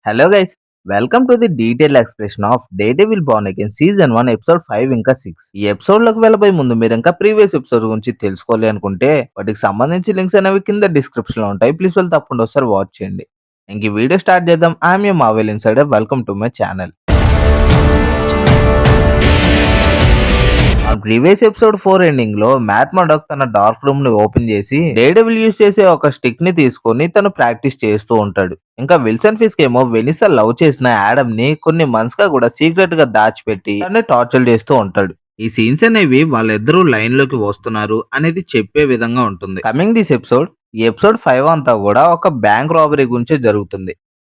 Hello guys, welcome to the detail expression of Daredevil Born Again season 1 episode 5 ఇంకా 6. ఈ episode లోకి వెళ్ళబోయే ముందు మీరు ఇంకా ప్రీవియస్ ఎపిసోడ్ గురించి తెలుసుకోవాలి అనుకుంటే వాటికి సంబంధించి లింక్స్ అనేవి కింద డిస్క్రిప్షన్ లో ఉంటాయి. ప్లీజ్ వెళ్ళి తప్పకుండా ఒకసారి వాచ్ చేయండి. ఇంక ఈ వీడియో స్టార్ట్ చేద్దాం. I'm your Marvel insider. Welcome to my channel. Previous episode 4 ending లో మ్యాట్ మర్డాక్ తన డార్క్ రూమ్ ని ఓపెన్ చేసి డేర్డెవిల్ యూజ్ చేసే ఒక స్టిక్ ని తీసుకొని తను ప్రాక్టీస్ చేస్తూ ఉంటాడు. ఇంకా విల్సన్ ఫిస్క్ ఏమో వెనిసా లవ్ చేసిన యాడమ్ ని కొన్ని మంత్స్ గా కూడా సీక్రెట్ గా దాచిపెట్టి తనని టార్చర్ చేస్తూ ఉంటాడు. ఈ సీన్స్ అనేవి వాళ్ళిద్దరూ లైన్ లోకి వస్తున్నారు అనేది చెప్పే విధంగా ఉంటుంది. కమింగ్ దిస్ ఎపిసోడ్, ఈ ఎపిసోడ్ 5 అంతా కూడా ఒక బ్యాంక్ రాబరీ గురించే జరుగుతుంది.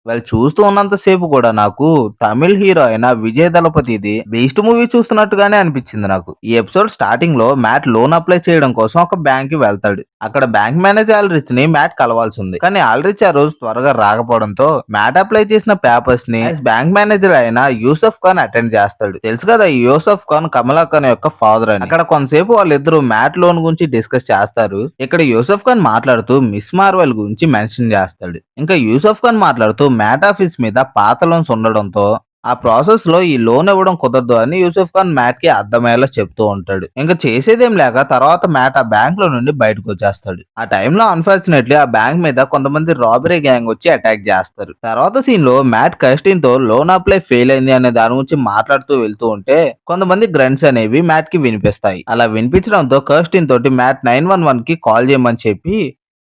వాళ్ళు చూస్తూ ఉన్నంత సేపు కూడా నాకు తమిళ్ హీరో అయిన విజయ్ దళపతిది బీస్ట్ మూవీ చూస్తున్నట్టుగానే అనిపించింది నాకు. ఈ ఎపిసోడ్ స్టార్టింగ్ లో మ్యాట్ లోన్ అప్లై చేయడం కోసం ఒక బ్యాంక్ కి వెళ్తాడు. అక్కడ బ్యాంక్ మేనేజర్ ఆల్రిచ్ ని మ్యాట్ కలవాల్సి ఉంది. కానీ ఆల్రిచ్ ఆ రోజు త్వరగా రాకపోవడంతో మ్యాట్ అప్లై చేసిన పేపర్స్ ని బ్యాంక్ మేనేజర్ అయిన యూసఫ్ ఖాన్ అటెండ్ చేస్తాడు. తెలుసు కదా, ఈ యూసఫ్ ఖాన్ కమలా ఖాన్ యొక్క ఫాదర్ అని. అక్కడ కొంతసేపు వాళ్ళిద్దరూ మ్యాట్ లోన్ గురించి డిస్కస్ చేస్తారు. ఇక్కడ యూసఫ్ ఖాన్ మాట్లాడుతూ మిస్ మార్వెల్ గురించి మెన్షన్ చేస్తాడు. ఇంకా యూసఫ్ ఖాన్ మాట్లాడుతూ మ్యాట్ ఆఫీస్ మీద పాత లోన్స్ ఉండడంతో ఆ ప్రాసెస్ లో ఈ లోన్ ఇవ్వడం కుదరదు అని యూసఫ్ ఖాన్ మ్యాట్ కి అర్థమయ్యేలా చెప్తూ ఉంటాడు. ఇంకా చేసేదేం లేక తర్వాత మ్యాట్ ఆ బ్యాంక్ లో నుండి బయటకు వచ్చేస్తాడు. ఆ టైంలో అన్ఫార్చునేట్లీ ఆ బ్యాంక్ మీద కొంతమంది రాబరీ గ్యాంగ్ వచ్చి అటాక్ చేస్తారు. తర్వాత సీన్ లో మ్యాట్ కస్టిన్ తో లోన్ అప్లై ఫెయిల్ అయింది అనే దాని గురించి మాట్లాడుతూ వెళ్తూ ఉంటే కొంతమంది గ్రంట్స్ అనేవి మ్యాట్ కి వినిపిస్తాయి. అలా వినిపించడంతో కస్టిన్ తోటి మ్యాట్ 911 కి కాల్ చేయమని చెప్పి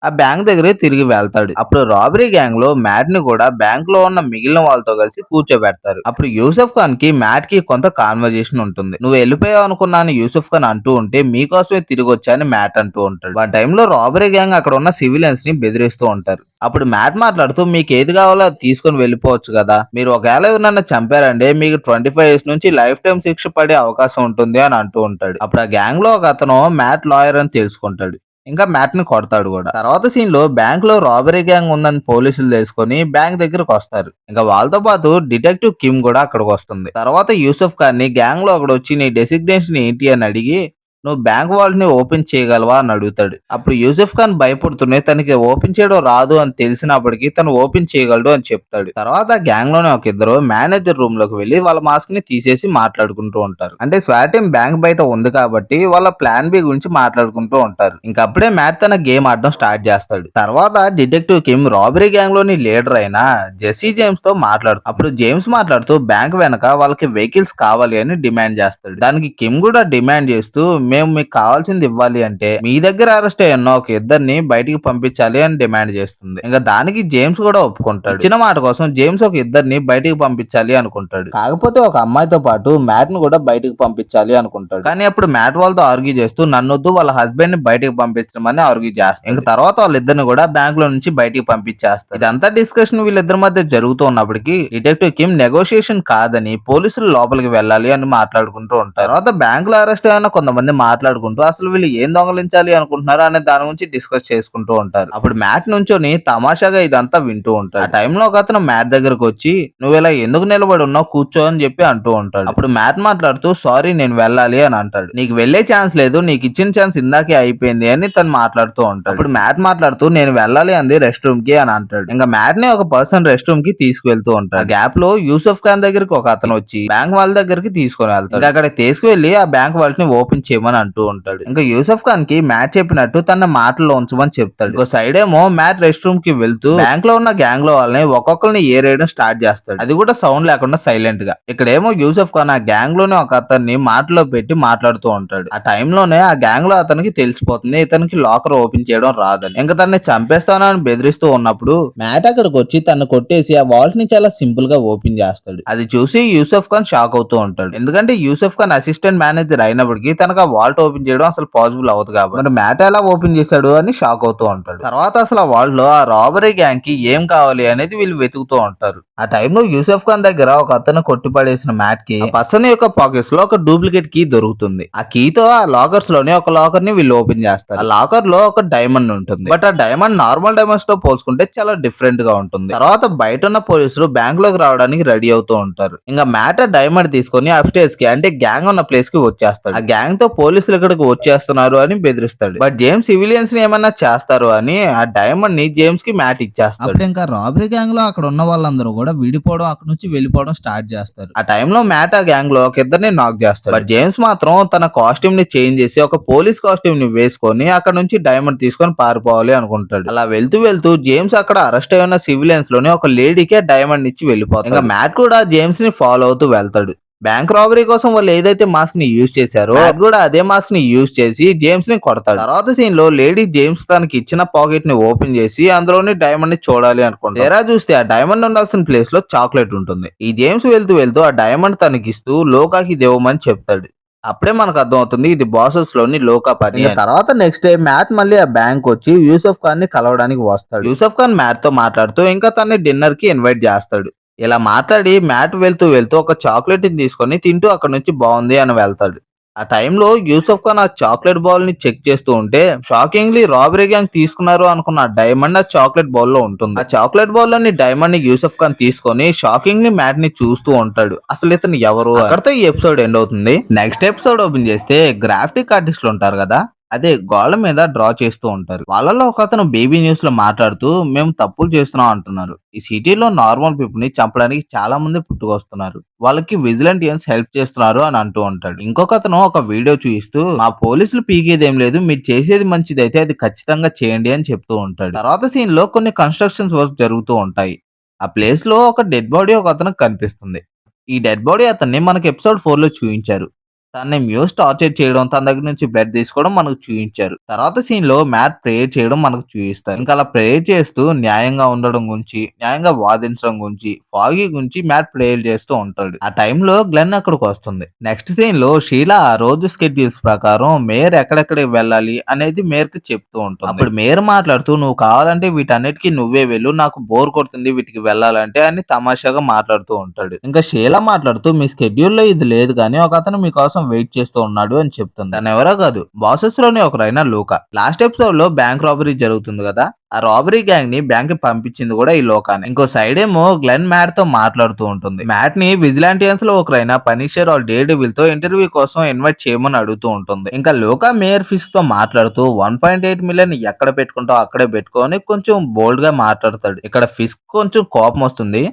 ఆ బ్యాంక్ దగ్గరే తిరిగి వెళ్తాడు. అప్పుడు రాబరీ గ్యాంగ్ లో మ్యాట్ ని కూడా బ్యాంక్ లో ఉన్న మిగిలిన వాళ్ళతో కలిసి కూర్చోబెడతారు. అప్పుడు యూసఫ్ ఖాన్ కి మ్యాట్ కి కొంత కాన్వర్జేషన్ ఉంటుంది. నువ్వు వెళ్ళిపోయావు అనుకున్నాను యూసఫ్ ఖాన్ అంటూ ఉంటే మీకోసమే తిరిగి వచ్చాయని మ్యాట్ అంటూ ఉంటాడు. ఆ టైంలో రాబరీ గ్యాంగ్ అక్కడ ఉన్న సివిలియన్స్ ని బెదిరిస్తూ ఉంటారు. అప్పుడు మ్యాట్ మాట్లాడుతూ మీకు ఏది కావాలో అది తీసుకొని వెళ్ళిపోవచ్చు కదా, మీరు ఒకవేళ ఎవరినన్నా చంపారంటే మీకు 25 years నుంచి లైఫ్ టైం శిక్ష పడే అవకాశం ఉంటుంది అని అంటూ ఉంటాడు. అప్పుడు ఆ గ్యాంగ్ లో ఒక అతను మ్యాట్ లాయర్ అని తెలుసుకుంటాడు. ఇంకా మ్యాట్ ని కొడతాడు కూడా. తర్వాత సీన్ లో బ్యాంక్ లో రాబరీ గ్యాంగ్ ఉందని పోలీసులు తెలుసుకొని బ్యాంక్ దగ్గరకు వస్తారు. ఇంకా వాళ్ళతో పాటు డిటెక్టివ్ కిమ్ కూడా అక్కడికి వస్తుంది. తర్వాత యూసఫ్ ఖాన్ ని గ్యాంగ్ లో అక్కడ వచ్చి నీ డెసిగ్నేషన్ ఏంటి అని అడిగి నువ్వు బ్యాంక్ వాల్ట్ ని ఓపెన్ చేయగలవా అని అడుగుతాడు. అప్పుడు యూసఫ్ ఖాన్ భయపడుతూనే తనకి ఓపెన్ చేయడం రాదు అని తెలిసినప్పటికీ తను ఓపెన్ చేయగలడు అని చెప్తాడు. తర్వాత గ్యాంగ్ లోనే ఒక ఇద్దరు మేనేజర్ రూమ్ లోకి వెళ్లి వాళ్ళ మాస్క్ ని తీసేసి మాట్లాడుకుంటూ ఉంటారు. అంటే స్వాటిం బ్యాంక్ బయట ఉంది కాబట్టి వాళ్ళ ప్లాన్ బి గురించి మాట్లాడుకుంటూ ఉంటారు. ఇంకా అప్పుడే మ్యాట్ తన గేమ్ ఆడడం స్టార్ట్ చేస్తాడు. తర్వాత డిటెక్టివ్ కిమ్ రాబరీ గ్యాంగ్ లోని లీడర్ అయిన జెస్సీ జేమ్స్ తో మాట్లాడుతూ అప్పుడు జేమ్స్ మాట్లాడుతూ బ్యాంక్ వెనక వాళ్ళకి వెహికల్స్ కావాలి అని డిమాండ్ చేస్తాడు. దానికి కిమ్ కూడా డిమాండ్ చేస్తూ మేము మీకు కావాల్సింది ఇవ్వాలి అంటే మీ దగ్గర అరెస్ట్ అయిన ఒక ఇద్దరిని బయటికి పంపించాలి అని డిమాండ్ చేస్తుంది. ఇంకా దానికి జేమ్స్ కూడా ఒప్పుకుంటాడు. చిన్న మాట కోసం జేమ్స్ ఒక ఇద్దరిని బయటికి పంపించాలి అనుకుంటాడు. కాకపోతే ఒక అమ్మాయితో పాటు మ్యాట్ ను కూడా బయటికి పంపించాలి అనుకుంటాడు. కానీ అప్పుడు మ్యాట్ వాళ్ళతో ఆర్గ్యూ చేస్తూ నన్నొద్దు వాళ్ళ హస్బెండ్ ని బయటికి పంపించమని ఆర్గ్యూ చేస్తాడు. ఇంకా తర్వాత వాళ్ళిద్దరిని కూడా బ్యాంక్ లో నుంచి బయటికి పంపించేస్తారు. ఇదంతా డిస్కషన్ వీళ్ళిద్దరి మధ్య జరుగుతూ ఉన్నప్పటికీ డిటెక్టివ్ కిమ్ నెగోషియేషన్ కాదని పోలీసులు లోపలికి వెళ్ళాలి అని మాట్లాడుకుంటూ ఉంటారు. తర్వాత బ్యాంక్ లో అరెస్ట్ అయిన కొంతమంది మాట్లాడుకుంటూ అసలు వీళ్ళు ఏం దొంగలించాలి అనుకుంటున్నారా అనే దాని గురించి డిస్కస్ చేసుకుంటూ ఉంటారు. అప్పుడు మ్యాట్ నుంచొని తమాషాగా ఇదంతా వింటూ ఉంటాడు. ఆ టైంలో ఒక అతను మ్యాట్ దగ్గరకు వచ్చి నువ్వు ఇలా ఎందుకు నిలబడి ఉన్నావు, కూర్చో అని చెప్పి అంటూ ఉంటాడు. అప్పుడు మ్యాట్ మాట్లాడుతూ సారీ నేను వెళ్ళాలి అని అంటాడు. నీకు వెళ్లే ఛాన్స్ లేదు, నీకు ఇచ్చిన ఛాన్స్ ఇందాకే అయిపోయింది అని తను మాట్లాడుతూ ఉంటాడు. అప్పుడు మ్యాట్ మాట్లాడుతూ నేను వెళ్ళాలి అంది రెస్ట్ రూమ్ కి అని అంటాడు. ఇంకా మ్యాట్ ని ఒక పర్సన్ రెస్ట్ రూమ్ కి తీసుకువెళ్తూ ఉంటాడు. గ్యాప్ లో యూసఫ్ ఖాన్ దగ్గరికి ఒక అతను వచ్చి బ్యాంక్ వాళ్ళ దగ్గరికి తీసుకుని వెళ్తాడు. ఇంకా అక్కడ తీసుకువెళ్లి ఆ బ్యాంక్ వాల్ట్ ని ఓపెన్ చేయమని అంటూ ఉంటాడు. ఇంకా యూసఫ్ ఖాన్ కి మ్యాట్ చెప్పినట్టు తన మాటల్లో ఉంచమని చెప్తాడు. ఇంకో సైడ్ ఏమో మ్యాట్ రెస్ట్ రూమ్ కి వెళ్తూ బ్యాంక్ లో ఉన్న గ్యాంగ్ లో వాళ్ళని ఒక్కొక్కరిని ఏరేయడం స్టార్ట్ చేస్తాడు. అది కూడా సౌండ్ లేకుండా సైలెంట్ గా. ఇక్కడేమో యూసఫ్ ఖాన్ ఆ గ్యాంగ్ లోనే ఒక అతన్ని మాటలో పెట్టి మాట్లాడుతూ ఉంటాడు. ఆ టైంలోనే ఆ గ్యాంగ్ లో అతనికి తెలిసిపోతుంది ఇతనికి లాకర్ ఓపెన్ చేయడం రాదని. ఇంకా తనని చంపేస్తానని బెదిరిస్తూ ఉన్నప్పుడు మ్యాట్ అక్కడికి వచ్చి తను కొట్టేసి ఆ వాల్ట్ ని చాలా సింపుల్ గా ఓపెన్ చేస్తాడు. అది చూసి యూసఫ్ ఖాన్ షాక్ అవుతూ ఉంటాడు. ఎందుకంటే యూసఫ్ ఖాన్ అసిస్టెంట్ మేనేజర్ అయినప్పటికీ తనకు ఆ వాల్ట్ ఓపెన్ చేయడం అసలు పాసిబుల్ అవ్వదు కాబట్టి మరి మ్యాట్ ఎలా ఓపెన్ చేశాడు అని షాక్ అవుతూ ఉంటాడు. తర్వాత అసలు ఆ వాల్ట్ లో ఆ రాబరీ గ్యాంగ్ కి ఏం కావాలి అనేది వీళ్ళు వెతుకుతూ ఉంటారు. ఆ టైంలో యూసఫ్ ఖాన్ దగ్గర ఒక అతను కొట్టిపడేసిన మ్యాట్ కి ఆ పర్సన్ యొక్క పాకెట్స్ లో ఒక డూప్లికేట్ కీ దొరుకుతుంది. ఆ కీతో ఆ లాకర్స్ లోనే ఒక లాకర్ ని వీళ్ళు ఓపెన్ చేస్తారు. ఆ లాకర్ లో ఒక డైమండ్ ఉంటుంది. బట్ ఆ డైమండ్ నార్మల్ డైమండ్స్ తో పోల్చుకుంటే చాలా డిఫరెంట్ గా ఉంటుంది. తర్వాత బయట ఉన్న పోలీసులు బ్యాంక్ లోకి రావడానికి రెడీ అవుతూ ఉంటారు. ఇంకా మ్యాట్ ఆ డైమండ్ తీసుకొని అప్స్టేర్స్ కి అంటే గ్యాంగ్ ఉన్న ప్లేస్ కి వచ్చేస్తాడు. ఆ గ్యాంగ్ తో పోలీసులు ఇక్కడికి వచ్చేస్తున్నారు అని బెదిరిస్తాడు. బట్ జేమ్స్ సివిలియన్స్ ని ఏమన్నా చేస్తారు అని ఆ డైమండ్ ని జేమ్స్ కి మ్యాట్ ఇచ్చేస్తాడు. అప్పుడింకా రాబరీ గ్యాంగ్‌లో అక్కడున్న వాళ్ళందరూ గూడా విడిపోవడం, అక్కడి నుంచి వెళ్ళిపోవడం స్టార్ట్ జేస్తారు. ఆ టైంలో మ్యాట్ ఆ గ్యాంగ్ లో ఒక ఇద్దరిని నాక్ చేస్తాడు. బట్ జేమ్స్ మాత్రం తన కాస్ట్యూమ్ ని చేంజ్ చేసి ఒక పోలీస్ కాస్ట్యూమ్ ని వేసుకొని అక్కడ నుంచి డైమండ్ తీసుకొని పారిపోవాలి అనుకుంటాడు. అలా వెళ్తూ వెళ్తూ జేమ్స్ అక్కడ అరెస్ట్ అయిన సివిలియన్స్ లోని ఒక లేడీకే డైమండ్ ఇచ్చి వెళ్ళిపోతాడు. ఇంకా మ్యాట్ కూడా జేమ్స్ ని ఫాలో అవుతూ వెళ్తాడు. బ్యాంక్ రాబరీ కోసం వాళ్ళు ఏదైతే మాస్క్ ని యూజ్ చేశారో మ్యాట్ కూడా అదే మాస్క్ ని యూజ్ చేసి జేమ్స్ ని కొడతాడు. తర్వాత సీన్ లో లేడీ జేమ్స్ తనకి ఇచ్చిన పాకెట్ ని ఓపెన్ చేసి అందులోని డైమండ్ ని చూడాలి అనుకుంటాడు. తీరా చూస్తే ఆ డైమండ్ ఉండాల్సిన ప్లేస్ లో చాక్లెట్ ఉంటుంది. ఈ జేమ్స్ వెళ్తూ వెళ్తూ ఆ డైమండ్ తనకిస్తూ లోకాకి ఇది ఇవ్వమని చెప్తాడు. అప్పుడే మనకు అర్థమవుతుంది ఇది బాసెస్ లోని లోకా పని అని. తర్వాత నెక్స్ట్ డే మ్యాట్ మళ్ళీ ఆ బ్యాంక్ వచ్చి యూసఫ్ ఖాన్ ని కలవడానికి వస్తాడు. యూసఫ్ ఖాన్ మ్యాట్ తో మాట్లాడుతూ ఇంకా తనని డిన్నర్ కి ఇన్వైట్ చేస్తాడు. ఇలా మాట్లాడి మ్యాట్ వెళ్తూ వెళ్తూ ఒక చాక్లెట్ ని తీసుకొని తింటూ అక్కడ నుంచి బాగుంది అని వెళ్తాడు. ఆ టైంలో యూసఫ్ ఖాన్ ఆ చాక్లెట్ బౌల్ ని చెక్ చేస్తూ ఉంటే షాకింగ్లీ రాబరీ గ్యాంగ్ తీసుకున్నారు అనుకున్న ఆ డైమండ్ ఆ చాక్లెట్ బౌల్ లో ఉంటుంది. ఆ చాక్లెట్ బౌల్ లోని డైమండ్ ని యూసఫ్ ఖాన్ తీసుకొని షాకింగ్లీ మ్యాట్ ని చూస్తూ ఉంటాడు. అసలు ఇతను ఎవరు అని. అక్కడితో ఈ ఎపిసోడ్ ఎండ్ అవుతుంది. నెక్స్ట్ ఎపిసోడ్ ఓపెన్ చేస్తే గ్రాఫిక్ ఆర్టిస్టులు ఉంటారు కదా, అదే గోళ్ళ మీద డ్రా చేస్తూ ఉంటారు. వాళ్ళలో ఒక అతను బేబీ న్యూస్ లో మాట్లాడుతూ మేము తప్పులు చేస్తున్నాం అంటున్నారు. ఈ సిటీలో నార్మల్ పీపుల్ ని చంపడానికి చాలా మంది పుట్టుకొస్తున్నారు. వాళ్ళకి విజిలెంటియన్స్ హెల్ప్ చేస్తున్నారు అని అంటూ ఉంటాడు. ఇంకొక అతను ఒక వీడియో చూపిస్తూ మా పోలీసులు పీకేదేం లేదు, మీరు చేసేది మంచిదైతే అది ఖచ్చితంగా చేయండి అని చెప్తూ ఉంటాడు. తర్వాత సీన్ లో కొన్ని కన్స్ట్రక్షన్స్ వర్క్ జరుగుతూ ఉంటాయి. ఆ ప్లేస్ లో ఒక డెడ్ బాడీ ఒక అతనికి కనిపిస్తుంది. ఈ డెడ్ బాడీ అతన్ని మనకి ఎపిసోడ్ 4 లో చూపించారు. తనని మ్యూస్ టార్చర్ చేయడం, తన దగ్గర నుంచి బ్లడ్ తీసుకోవడం మనకు చూపించారు. తర్వాత సీన్ లో మ్యాట్ ప్రేయర్ చేయడం మనకు చూపిస్తారు. ఇంకా అలా ప్రేయర్ చేస్తూ న్యాయంగా ఉండడం గురించి, న్యాయంగా వాదించడం గురించి, ఫాగీ గురించి మ్యాట్ ప్రేయర్ చేస్తూ ఉంటాడు. ఆ టైంలో గ్లెన్ అక్కడికి వస్తుంది. నెక్స్ట్ సీన్ లో షీలా ఆ రోజు స్కెడ్యూల్స్ ప్రకారం మేయర్ ఎక్కడెక్కడికి వెళ్ళాలి అనేది మేయర్ కి చెప్తూ ఉంటుంది. అప్పుడు మేయర్ మాట్లాడుతూ నువ్వు కావాలంటే వీటన్నిటికీ నువ్వే వెళ్ళు, నాకు బోర్ కొడుతుంది వీటికి వెళ్ళాలంటే అని తమాషాగా మాట్లాడుతూ ఉంటాడు. ఇంకా షీలా మాట్లాడుతూ మీ స్కెడ్యూల్ లో ఇది లేదు కానీ ఒక అతను మీకోసం వెయిట్ చేస్తూ ఉన్నాడు అని చెప్తుంది. తను ఎవరో కాదు, బాసెస్ లోనే ఒకరైన లూకా. లాస్ట్ ఎపిసోడ్ లో బ్యాంక్ రాబరీ జరుగుతుంది కదా, ఆ రాబరీ గ్యాంగ్ ని బ్యాంక్ కి పంపించింది కూడా ఈ లోకానే. ఇంకో సైడ్ ఏమో గ్లెన్ మ్యాట్ తో మాట్లాడుతూ ఉంటుంది. మ్యాట్ ని విజిలాంటియన్స్ లో ఒకరైన పనిషర్ ఆర్ డే డెవిల్ తో ఇంటర్వ్యూ కోసం ఇన్వైట్ చేయమని అడుగుతూ ఉంటుంది. ఇంకా లోకా మేయర్ ఫిష్ తో మాట్లాడుతూ 1.8 మిలియన్ ఎక్కడ పెట్టుకుంటావు అక్కడే పెట్టుకొని కొంచెం బోల్డ్ గా మాట్లాడతాడు. ఇక్కడ ఫిష్ కొంచెం కోపం వస్తుంది.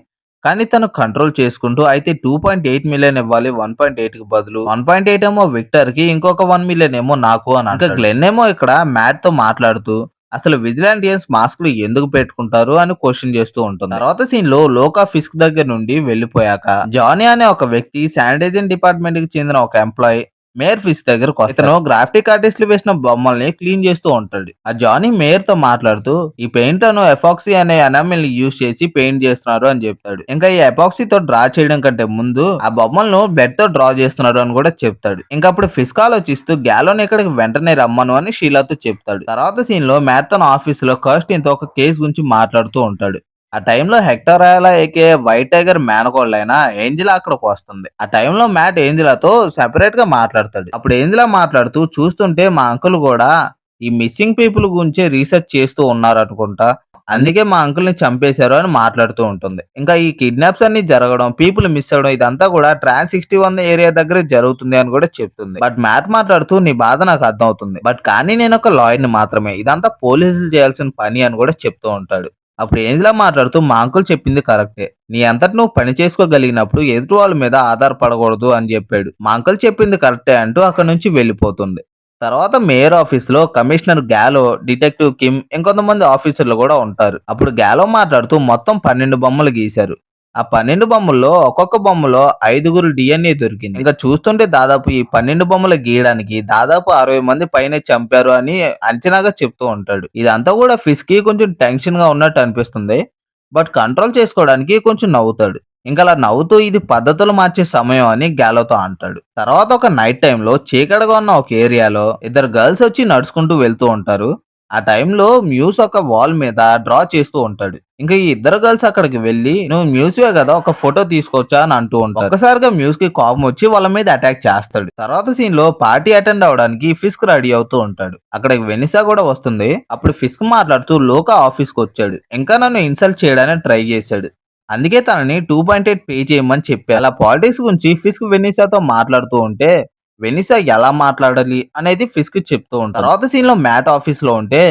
కానీ తను కంట్రోల్ చేసుకుంటూ అయితే 2.8 మిలియన్ ఇవ్వాలి 1.8 కి బదులు, 1.8 ఏమో విక్టర్ కి, ఇంకొక 1 మిలియన్ ఏమో నాకు అని. ఇంకా గ్లెన్ ఏమో ఇక్కడ మ్యాట్ తో మాట్లాడుతూ అసలు విజిలాంటియన్స్ మాస్క్లు ఎందుకు పెట్టుకుంటారు అని క్వశ్చన్ చేస్తూ ఉంటుంది. తర్వాత సీన్ లో లోకా ఫిస్క్ దగ్గర నుండి వెళ్లిపోయాక జానీ అనే ఒక వ్యక్తి శానిటైజింగ్ డిపార్ట్మెంట్ కి చెందిన ఒక ఎంప్లాయీ మేయర్ ఫిష్ దగ్గరకు వస్తాడు. ఇతను గ్రాఫిక్ ఆర్టిస్టులు వేసిన బొమ్మల్ని క్లీన్ చేస్తూ ఉంటాడు. ఆ జానీ మేయర్ తో మాట్లాడుతూ ఈ పెయింట్ అను ఎపాక్సీ అనే ఎనామిల్ ని యూజ్ చేసి పెయింట్ చేస్తున్నారు అని చెప్తాడు. ఇంకా ఈ ఎపాక్సీ తో డ్రా చేయడం కంటే ముందు ఆ బొమ్మలను బ్లడ్ తో డ్రా చేస్తున్నారు అని కూడా చెప్తాడు. ఇంకా అప్పుడు ఫిస్క్ ఆలోచిస్తూ గ్యాలోన్ ఇక్కడికి వెంటనే రమ్మను అని షీలాతో చెప్తాడు. తర్వాత సీన్ లో మ్యాట్ తన ఆఫీస్ లో కర్స్టిన్ తో ఒక కేసు గురించి మాట్లాడుతూ ఉంటాడు. ఆ టైంలో hectare రాయలా AK white tiger మేనకోళ్ళైన Angela అక్కడికి వస్తుంది. ఆ టైంలో మ్యాట్ ఏంజిలాతో సెపరేట్ గా మాట్లాడతాడు. అప్పుడు ఏంజిలా మాట్లాడుతూ చూస్తుంటే మా అంకుల్ కూడా ఈ మిస్సింగ్ పీపుల్ గురించే రీసెర్చ్ చేస్తూ ఉన్నారు అనుకుంటా, అందుకే మా అంకుల్ ని చంపేశారు అని మాట్లాడుతూ ఉంటుంది. ఇంకా ఈ కిడ్నాప్స్ అన్ని జరగడం, పీపుల్ మిస్ అవ్వడం ఇదంతా కూడా ట్రాన్స్ 61 ఏరియా దగ్గర జరుగుతుంది అని కూడా చెప్తుంది. బట్ మ్యాట్ మాట్లాడుతూ నీ బాధ నాకు అర్థం అవుతుంది, బట్ కానీ నేను ఒక లాయర్ ని మాత్రమే, ఇదంతా పోలీసులు చేయాల్సిన పని అని కూడా చెప్తూ ఉంటాడు. అప్పుడు ఏంజిలా మాట్లాడుతూ మా అంకుల్ చెప్పింది కరెక్టే, నీ అంతటి నువ్వు పని చేసుకోగలిగినప్పుడు ఎదుటి వాళ్ళ మీద ఆధారపడకూడదు అని చెప్పాడు. మా అంకుల్ చెప్పింది కరెక్టే అంటూ అక్కడ నుంచి వెళ్ళిపోతుంది. తర్వాత మేయర్ ఆఫీస్ లో కమిషనర్ గ్యాలో, డిటెక్టివ్ కిమ్, ఇంకొంతమంది ఆఫీసర్లు కూడా ఉంటారు. అప్పుడు గ్యాలో మాట్లాడుతూ మొత్తం 12 బొమ్మలు గీశారు. ఆ 12 బొమ్మల్లో ఒక్కొక్క బొమ్మలో 5గురు డిఎన్ఏ దొరికింది. ఇంకా చూస్తుంటే దాదాపు ఈ 12 బొమ్మలు గీయడానికి దాదాపు 60 మంది పైనే చంపారు అని అంచనాగా చెప్తూ ఉంటాడు. ఇదంతా కూడా ఫిష్ కి కొంచెం టెన్షన్ గా ఉన్నట్టు అనిపిస్తుంది. బట్ కంట్రోల్ చేసుకోవడానికి కొంచెం నవ్వుతాడు. ఇంకా అలా నవ్వుతూ ఇది పద్ధతులు మార్చే సమయం అని గ్యాలోతో అంటాడు. తర్వాత ఒక నైట్ టైంలో చీకటిగా ఉన్న ఒక ఏరియాలో ఇద్దరు గర్ల్స్ వచ్చి నడుచుకుంటూ వెళ్తూ ఉంటారు. ఆ టైంలో మ్యూస్ ఒక వాల్ మీద డ్రా చేస్తూ ఉంటాడు. ఇంకా ఈ ఇద్దరు గర్ల్స్ అక్కడికి వెళ్ళి నువ్వు మ్యూస్వే కదా ఒక ఫోటో తీసుకోవచ్చా అని అంటూ ఉంటారు. ఒక్కసారిగా మ్యూస్ కి కోపం వచ్చి వాళ్ళ మీద అటాక్ చేస్తాడు. తర్వాత సీన్ లో పార్టీ అటెండ్ అవడానికి ఫిస్క్ రెడీ అవుతూ ఉంటాడు. అక్కడికి వెనిసా కూడా వస్తుంది. అప్పుడు ఫిస్క్ మాట్లాడుతూ లోకా ఆఫీస్ కి వచ్చాడు, ఇంకా నన్ను ఇన్సల్ట్ చేయడానికి ట్రై చేశాడు, అందుకే తనని 2.8 పే చేయమని చెప్పి అలా పాలిటిక్స్ గురించి ఫిస్క్ వెనిసాతో మాట్లాడుతూ ఉంటే వెనిసా ఎలా మాట్లాడాలి అనేది ఫిస్క్ చెప్తూ ఉంటాడు. తర్వాత సీన్ లో మ్యాట్ ఆఫీస్ లో ఉంటే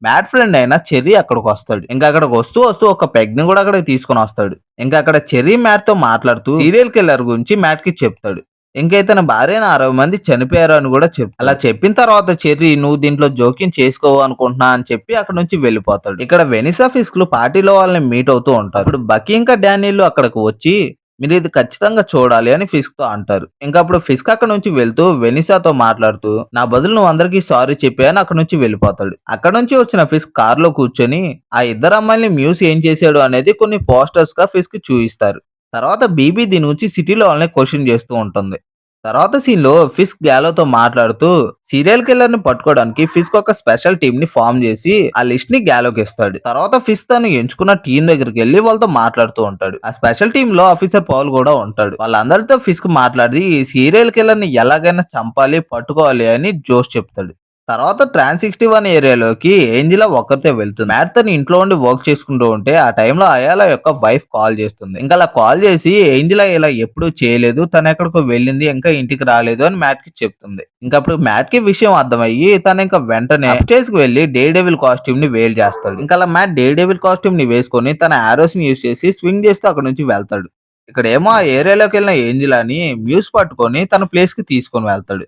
మ్యాట్ ఫ్రెండ్ అయిన చెర్రీ అక్కడికి వస్తాడు. ఇంకా అక్కడికి వస్తూ వస్తూ ఒక పెగ్ ని కూడా అక్కడికి తీసుకొని వస్తాడు. ఇంకా అక్కడ చెర్రీ మ్యాట్ తో మాట్లాడుతూ సీరియల్ కిల్లర్ గురించి మ్యాట్ కి చెప్తాడు. ఇంకా ఇతని భార్యను 60 మంది చనిపోయారు అని కూడా చెప్తాడు. అలా చెప్పిన తర్వాత చెర్రీ నువ్వు దీంట్లో జోక్యం చేసుకోవు అనుకుంటున్నా అని చెప్పి అక్కడ నుంచి వెళ్ళిపోతాడు. ఇక్కడ వెనిసా ఫిస్క్ లు పార్టీలో వాళ్ళని మీట్ అవుతూ ఉంటారు. ఇప్పుడు బకీ ఇంకా డానియల్ అక్కడికి వచ్చి మీరు ఇది ఖచ్చితంగా చూడాలి అని ఫిస్క్ తో అంటారు. ఇంకా అప్పుడు ఫిస్క్ అక్కడ నుంచి వెళ్తూ వెనిసాతో మాట్లాడుతూ నా బదులు నువ్వు అందరికీ సారీ చెప్పి అని అక్కడ నుంచి వెళ్ళిపోతాడు. అక్కడ నుంచి వచ్చిన ఫిస్క్ కార్ లో కూర్చొని ఆ ఇద్దరు అమ్మాయిని మ్యూస్ ఏం చేశాడు అనేది కొన్ని పోస్టర్స్ గా ఫిస్క్ చూయిస్తారు. తర్వాత బీబీ దీని గురించి సిటీలో వాళ్ళని క్వశ్చన్ చేస్తూ ఉంటుంది. తర్వాత సీన్ లో ఫిస్క్ గ్యాలోతో మాట్లాడుతూ సీరియల్ కిల్లర్ ని పట్టుకోవడానికి ఫిస్క్ ఒక స్పెషల్ టీమ్ ని ఫామ్ చేసి ఆ లిస్ట్ ని గ్యాలోకి ఇస్తాడు. తర్వాత ఫిస్క్ తను ఎంచుకున్న టీం దగ్గరికి వెళ్లి వాళ్ళతో మాట్లాడుతూ ఉంటాడు. ఆ స్పెషల్ టీమ్ లో ఆఫీసర్ పౌల్ కూడా ఉంటాడు. వాళ్ళందరితో ఫిస్క్ మాట్లాడి ఈ సీరియల్ కిల్లర్ ని ఎలాగైనా చంపాలి పట్టుకోవాలి అని జోష్ చెప్తాడు. తర్వాత ట్రాన్స్ 61 ఏరియాలోకి ఏంజిలా ఒక్కరితే వెళ్తుంది. మ్యాట్ తన ఇంట్లో ఉండి వర్క్ చేసుకుంటూ ఉంటే ఆ టైంలో అయాలా యొక్క వైఫ్ కాల్ చేస్తుంది. ఇంకా అలా కాల్ చేసి ఏంజిలా ఇలా ఎప్పుడూ చేయలేదు, తను ఎక్కడికో వెళ్ళింది, ఇంకా ఇంటికి రాలేదు అని మ్యాట్ కి చెప్తుంది. ఇంకా అప్పుడు మ్యాట్ కి విషయం అర్థమయ్యి తను ఇంకా వెంటనే స్టేజ్ కి వెళ్లి డే డెవిల్ కాస్ట్యూమ్ ని వేల్ చేస్తాడు. ఇంకా అలా మ్యాట్ డే డెవిల్ కాస్ట్యూమ్ ని వేసుకొని తన ఆరోస్ ని యూజ్ చేసి స్వింగ్ చేస్తూ అక్కడ నుంచి వెళ్తాడు. ఇక్కడ ఏమో ఆ ఏరియాలోకి వెళ్ళిన ఏంజిలాని మ్యూస్ పట్టుకొని తన ప్లేస్ కి తీసుకొని వెళ్తాడు.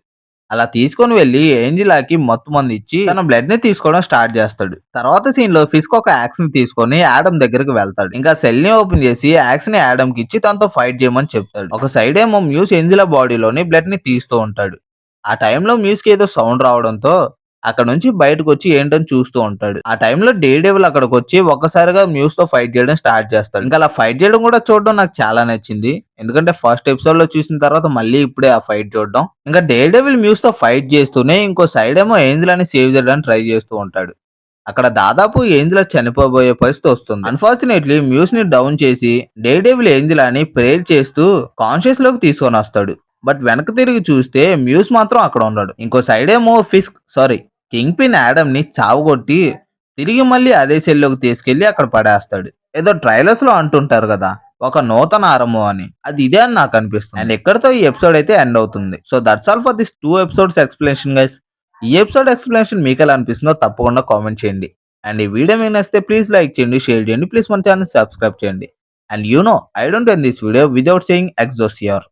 అలా తీసుకొని వెళ్లి ఏంజిలాకి మత్తు మందు ఇచ్చి తన బ్లడ్ ని తీసుకోవడం స్టార్ట్ చేస్తాడు. తర్వాత సీన్ లో ఫిస్క్ ఒక యాక్స్ ని తీసుకొని యాడమ్ దగ్గరికి వెళ్తాడు. ఇంకా సెల్ ని ఓపెన్ చేసి యాక్స్ ని యాడమ్ కి ఇచ్చి తనతో ఫైట్ చేయమని చెప్తాడు. ఒక సైడ్ ఏమో మ్యూస్ ఏంజిలా బాడీలోని బ్లడ్ ని తీస్తూ ఉంటాడు. ఆ టైంలో మ్యూస్ కి ఏదో సౌండ్ రావడంతో అక్కడ నుంచి బయటకు వచ్చి ఏంటని చూస్తూ ఉంటాడు. ఆ టైంలో డే డెవిల్ అక్కడికి వచ్చి ఒక్కసారిగా మ్యూస్ తో ఫైట్ చేయడం స్టార్ట్ చేస్తాడు. ఇంకా అలా ఫైట్ చేయడం కూడా చూడడం నాకు చాలా నచ్చింది. ఎందుకంటే ఫస్ట్ ఎపిసోడ్ లో చూసిన తర్వాత మళ్ళీ ఇప్పుడే ఆ ఫైట్ చూడడం. ఇంకా డే డెవిల్ మ్యూస్ తో ఫైట్ చేస్తూనే ఇంకో సైడ్ ఏమో ఏంజిల్ అని సేవ్ చేయడానికి ట్రై చేస్తూ ఉంటాడు. అక్కడ దాదాపు ఏంజిలా చనిపోబోయే పరిస్థితి వస్తుంది. అన్ఫార్చునేట్లీ మ్యూస్ ని డౌన్ చేసి డే డెవిల్ ఏంజిలా అని ప్రేర్ చేస్తూ కాన్షియస్ లోకి తీసుకొని వస్తాడు. బట్ వెనక్కి తిరిగి చూస్తే మ్యూస్ మాత్రం అక్కడ ఉన్నాడు. ఇంకో సైడ్ ఏమో కింగ్ పిన్ యాడమ్ ని చావగొట్టి తిరిగి మళ్ళీ అదే సెల్లోకి తీసుకెళ్లి అక్కడ పడేస్తాడు. ఏదో ట్రైలర్స్ లో అంటుంటారు కదా ఒక నూతన ఆరంభం అని, అది ఇదే అని నాకు అనిపిస్తుంది. అండ్ ఎక్కడితో ఈ ఎపిసోడ్ అయితే ఎండ్ అవుతుంది. So that's all for this 2 episodes explanation guys. ఈ ఎపిసోడ్ ఎక్స్ప్లెనేషన్ మీకు ఎలా అనిపిస్తుందో తప్పకుండా కామెంట్ చేయండి. అండ్ ఈ వీడియో మీకు నచ్చితే ప్లీజ్ లైక్ చేయండి, షేర్ చేయండి, ప్లీజ్ మన ఛానల్ సబ్స్క్రైబ్ చేయండి. And I don't end this video without saying ఎగ్జోసియర్.